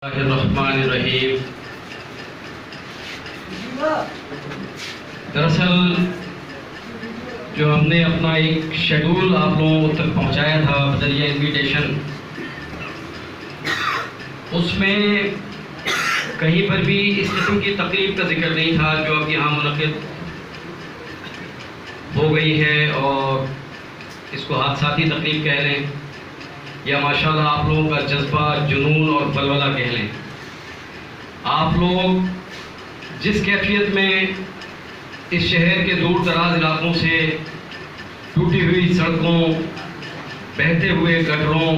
الرحمن الرحیم۔ دراصل جو ہم نے اپنا ایک شیڈول آپ لوگوں تک پہنچایا تھا بدریہ انویٹیشن، اس میں کہیں پر بھی اس قسم کی تقریب کا ذکر نہیں تھا جو اب یہاں منعقد ہو گئی ہے، اور اس کو حادثاتی تقریب کہہ لیں یا ماشاءاللہ آپ لوگوں کا جذبہ، جنون اور ولولہ کہہ لیں۔ آپ لوگ جس کیفیت میں اس شہر کے دور دراز علاقوں سے ٹوٹی ہوئی سڑکوں، بہتے ہوئے گٹروں،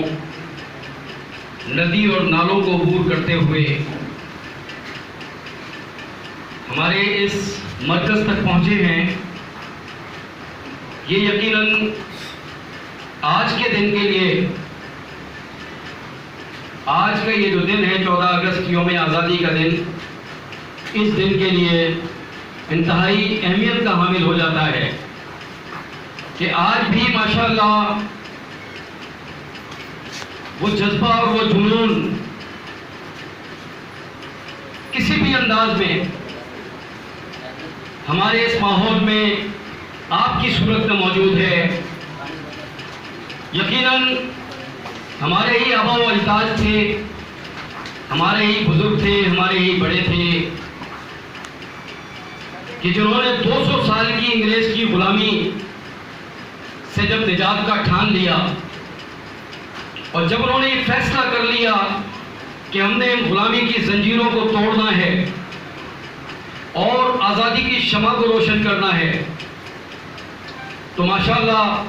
ندی اور نالوں کو عبور کرتے ہوئے ہمارے اس مرکز تک پہنچے ہیں، یہ یقیناً آج کے دن کے لیے، آج کا یہ جو دن ہے 14 اگست یوم آزادی کا دن، اس دن کے لیے انتہائی اہمیت کا حامل ہو جاتا ہے کہ آج بھی ماشاءاللہ وہ جذبہ اور وہ جنون کسی بھی انداز میں ہمارے اس ماحول میں آپ کی صورت میں موجود ہے۔ یقیناً ہمارے ہی آبا و اجداد تھے، ہمارے ہی بزرگ تھے، ہمارے ہی بڑے تھے کہ جنہوں نے 200 سال کی انگریز کی غلامی سے جب نجات کا ٹھان لیا، اور جب انہوں نے یہ فیصلہ کر لیا کہ ہم نے غلامی کی زنجیروں کو توڑنا ہے اور آزادی کی شمع کو روشن کرنا ہے، تو ماشاءاللہ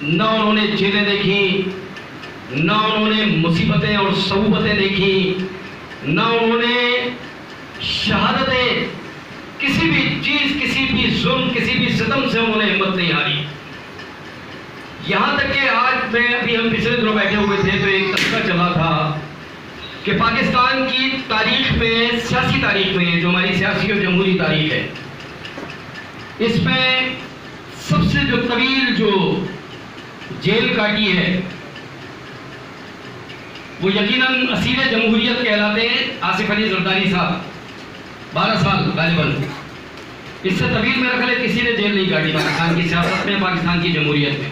نہ انہوں نے جیلیں دیکھی، نہ انہوں نے مصیبتیں اور صعوبتیں دیکھی، نہ انہوں نے شہادتیں، کسی بھی چیز، کسی بھی ظلم، کسی بھی ستم سے انہوں نے ہمت نہیں ہاری۔ یہاں تک کہ آج ہم پچھلے دنوں بیٹھے ہوئے تھے تو ایک تذکرہ چلا تھا کہ پاکستان کی تاریخ میں، سیاسی تاریخ میں، جو ہماری سیاسی اور جمہوری تاریخ ہے، اس میں سب سے جو طویل جو جیل کاٹی ہے وہ یقیناً اسیر جمہوریت کہلاتے ہیں آصف علی زرداری صاحب، 12 سال غالباً۔ اس سے طویل میرا خیال ہے کسی نے جیل نہیں کاٹی پاکستان کی سیاست میں، پاکستان کی جمہوریت میں۔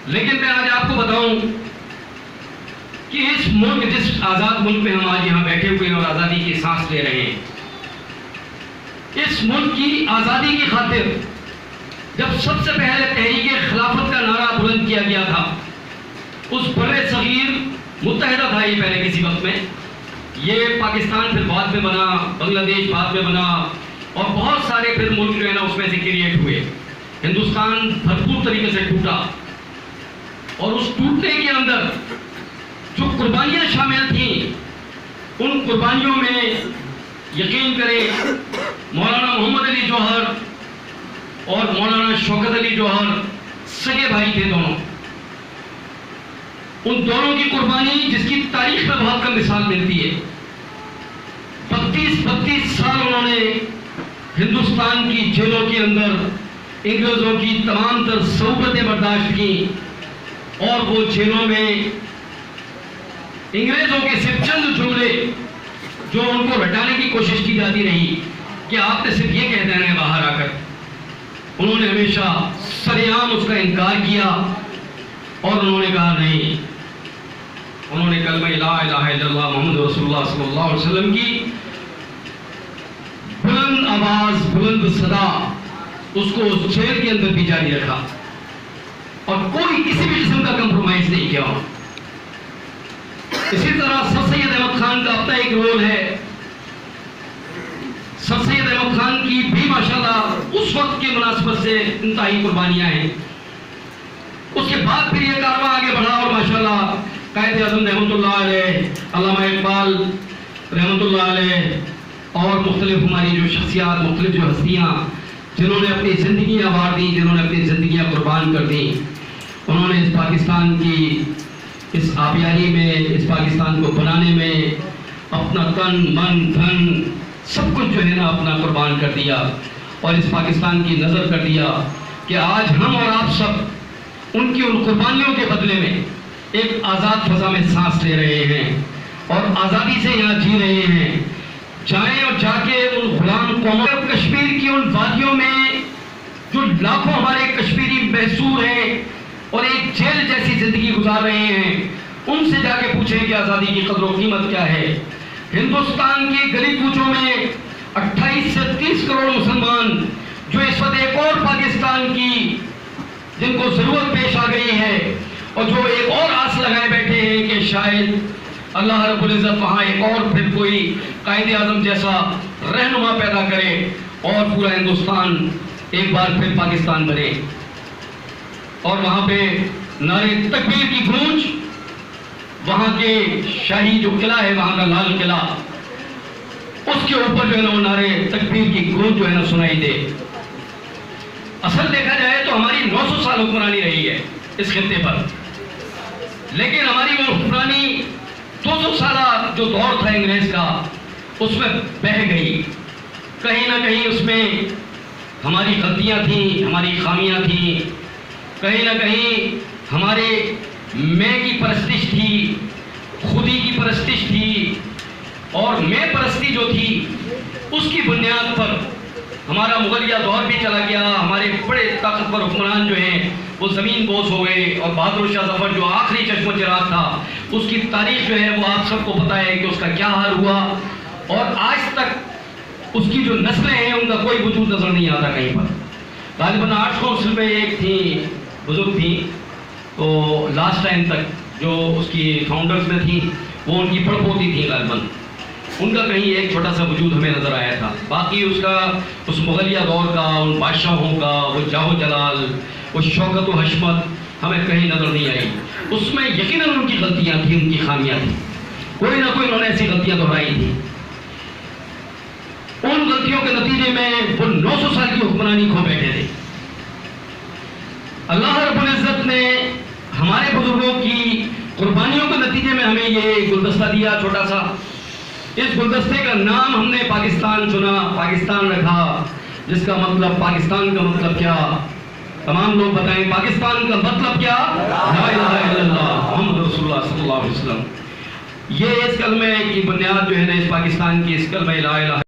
لیکن میں آج آپ کو بتاؤں کہ اس ملک، جس آزاد ملک میں ہم آج یہاں بیٹھے ہوئے ہیں اور آزادی کی سانس لے رہے ہیں، اس ملک کی آزادی کی خاطر جب سب سے پہلے تحریک خلافت کا نعرہ بلند کیا گیا تھا، اس برے صغیر متحدہ تھا یہ پہلے کسی وقت میں، یہ پاکستان پھر بعد میں بنا، بنگلہ دیش بعد میں بنا، اور بہت سارے پھر ملک جو ہے نا اس میں سے کریٹ ہوئے۔ ہندوستان بھرپور طریقے سے ٹوٹا، اور اس ٹوٹنے کے اندر جو قربانیاں شامل تھیں، ان قربانیوں میں یقین کریں مولانا محمد علی جوہر اور مولانا شوکت علی جوہر سگے بھائی تھے دونوں۔ ان دونوں کی قربانی جس کی تاریخ میں بہت کم مثال ملتی ہے، 32 سال انہوں نے ہندوستان کی جیلوں کے اندر انگریزوں کی تمام تر صعوبتیں برداشت کی، اور وہ جیلوں میں انگریزوں کے صرف چند جملے جو ان کو ہٹانے کی کوشش کی جاتی رہی کہ آپ نے صرف یہ کہہ دینا ہے باہر آ کر، انہوں نے ہمیشہ سرعام اس کا انکار کیا، اور انہوں نے کہا نہیں، انہوں نے کلمہ لا الہ الا اللہ محمد رسول اللہ صلی اللہ علیہ وسلم کی بلند آواز، بلند صدا، اس کو اس جیل کے اندر بھی جاری رکھا، اور کوئی کسی بھی قسم کا کمپرومائز نہیں کیا۔ اسی طرح سر سید احمد خان کا اپنا ایک رول ہے۔ سر سید احمد خان کی بھی ماشاءاللہ اس وقت کی مناسبت سے انتہائی قربانیاں ہیں۔ اس کے بعد پھر یہ کارواں آگے بڑھا، اور ماشاءاللہ قائد اعظم رحمۃ اللہ علیہ، علامہ اقبال رحمۃ اللہ علیہ، اور مختلف ہماری جو شخصیات، مختلف جو ہستیاں جنہوں نے اپنی زندگیاں وار دی، جنہوں نے اپنی زندگیاں قربان کر دیں، انہوں نے اس پاکستان کی اس آبیاری میں، اس پاکستان کو بنانے میں اپنا تن، من، دھن سب کچھ جو ہے نا اپنا قربان کر دیا، اور اس پاکستان کی نظر کر دیا کہ آج ہم اور آپ سب ان کی ان قربانیوں کے بدلے میں ایک آزاد فضا میں سانس لے رہے ہیں، اور آزادی سے یہاں جی رہے ہیں، جائیں اور جا کے ان غلام قوموں کشمیر کی ان وادیوں میں جو لاکھوں ہمارے کشمیری محصور ہیں اور ایک جیل جیسی زندگی گزار رہے ہیں، ان سے جا کے پوچھیں کہ آزادی کی قدر و قیمت کیا ہے۔ ہندوستان کی گلی کوچوں میں 28 سے 30 کروڑ مسلمان جو اس وقت ایک اور پاکستان کی جن کو ضرورت پیش آ گئی ہے اور جو ایک اور آس لگائے بیٹھے ہیں کہ شاید اللہ رب العزت وہاں ایک اور پھر کوئی قائد اعظم جیسا رہنما پیدا کرے اور پورا ہندوستان ایک بار پھر پاکستان بنے، اور وہاں پہ نعرے تکبیر کی گونج، وہاں کے شاہی جو قلعہ ہے وہاں کا لال قلعہ، اس کے اوپر جو ہے نا وہ نعرے تکبیر کی گونج جو ہے نا سنائی دے۔ اصل دیکھا جائے تو ہماری 900 سال حکمرانی رہی ہے اس خطے پر، لیکن ہماری وہ حکمرانی 200 سالہ جو دور تھا انگریز کا اس میں بہہ گئی، کہیں نہ کہیں اس میں ہماری غلطیاں تھیں، ہماری خامیاں تھیں، کہیں نہ کہیں ہمارے میں کی پرستش تھی، خودی کی پرستش تھی، اور میں پرستی جو تھی اس کی بنیاد پر ہمارا مغلیہ دور بھی چلا گیا، ہمارے بڑے طاقتور حکمران جو ہیں وہ زمین بوس ہو گئے، اور بہادر شاہ ظفر جو آخری چشم و چراغ تھا اس کی تاریخ جو ہے وہ آپ سب کو پتہ ہے کہ اس کا کیا حال ہوا، اور آج تک اس کی جو نسلیں ہیں ان کا کوئی وجود نظر نہیں آتا کہیں پر۔ غالباً آرٹس کونسل میں ایک تھی بزرگ تھی، تو لاسٹ ٹائم تک جو اس کی فاؤنڈرز میں تھیں وہ ان کی پڑپوتی تھیں، غالباً ان کا کہیں ایک چھوٹا سا وجود ہمیں نظر آیا تھا، باقی اس کا اس مغلیہ دور کا، ان بادشاہوں کا وہ جاہ و جلال، وہ شوکت و حشمت ہمیں کہیں نظر نہیں آئی۔ اس میں یقیناً ان کی غلطیاں تھیں، ان کی خامیاں تھیں، کوئی نہ کوئی انہوں نے ایسی غلطیاں دہرائی تھیں۔ ان غلطیوں کے نتیجے میں وہ 900 سال کی حکمرانی کھو بیٹھے تھے۔ اللہ رب العزت نے ہمارے بزرگوں کی قربانیوں کے نتیجے میں ہمیں یہ گلدستہ دیا چھوٹا سا۔ اس گلدستے کا نام ہم نے پاکستان چنا، پاکستان رکھا، جس کا مطلب پاکستان کا مطلب کیا؟ تمام لوگ بتائیں پاکستان کا مطلب کیا؟ لا الہ الا اللہ محمد رسول اللہ صلی اللہ علیہ وسلم۔ یہ اس کلمے کی بنیاد جو ہے نا اس پاکستان کی اس کلمہ لا الہ